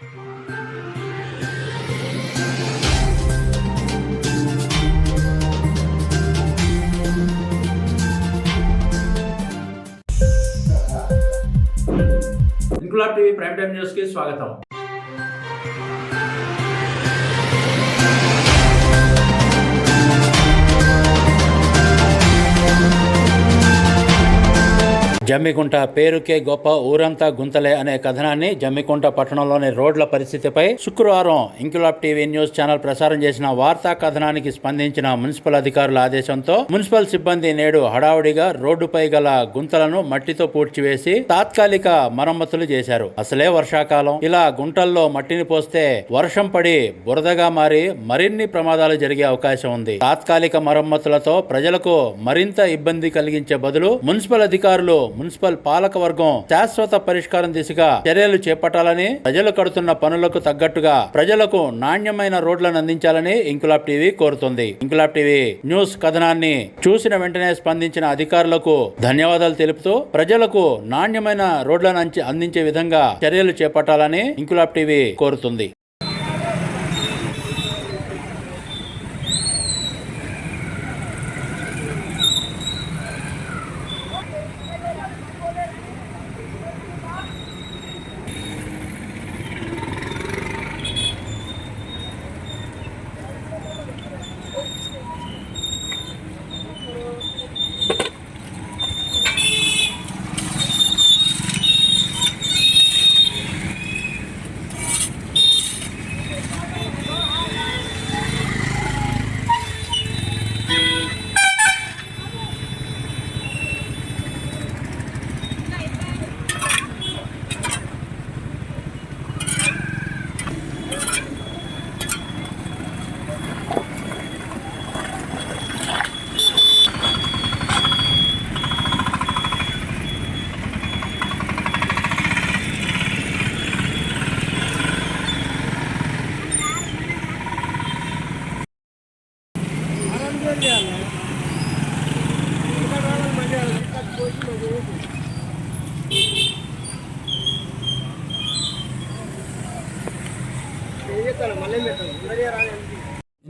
Inquilab TV prime time news కి స్వాగతం. జమ్మికుంట పేరుకే గొప్ప ఊరంతా గుంతలే అనే కథనాన్ని జమ్మికుంట పట్టణంలోని రోడ్ల పరిస్థితిపై శుక్రవారం ఇంక్లాబ్ టీవీ న్యూస్ ఛానల్ ప్రసారం చేసిన వార్తా కథనానికి స్పందించిన మున్సిపల్ అధికారుల ఆదేశంతో మున్సిపల్ సిబ్బంది నేడు హడావుడిగా రోడ్డుపై గల గుంతలను మట్టితో పూడ్చివేసి తాత్కాలిక మరమ్మతులు చేశారు. అసలే వర్షాకాలం, ఇలా గుంటల్లో మట్టిని పోస్తే వర్షం పడి బురదగా మారి మరిన్ని ప్రమాదాలు జరిగే అవకాశం ఉంది. తాత్కాలిక మరమ్మతులతో ప్రజలకు మరింత ఇబ్బంది కలిగించే బదులు మున్సిపల్ అధికారులు, మున్సిపల్ పాలక వర్గం శాశ్వత పరిష్కారం దిశగా చర్యలు చేపట్టాలని, ప్రజలు కడుతున్న పనులకు తగ్గట్టుగా ప్రజలకు నాణ్యమైన రోడ్లను అందించాలని ఇంక్లాబ్ టీవీ కోరుతుంది. ఇంక్లాబ్ టీవీ న్యూస్ కథనాన్ని చూసిన వెంటనే స్పందించిన అధికారులకు ధన్యవాదాలు తెలుపుతూ ప్రజలకు నాణ్యమైన రోడ్లను అందించే విధంగా చర్యలు చేపట్టాలని ఇంక్లాబ్ టీవీ కోరుతుంది.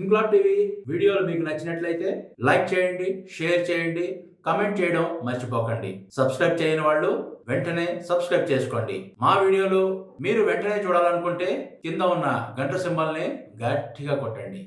ఇంక్లాబ్ టీవీ వీడియోలు మీకు నచ్చినట్లయితే లైక్ చేయండి, షేర్ చేయండి, కమెంట్ చేయడం మర్చిపోకండి. సబ్స్క్రైబ్ చేయని వాళ్ళు వెంటనే సబ్స్క్రైబ్ చేసుకోండి. మా వీడియోలు మీరు వెంటనే చూడాలనుకుంటే కింద ఉన్న గంట సింబల్ని గట్టిగా కొట్టండి.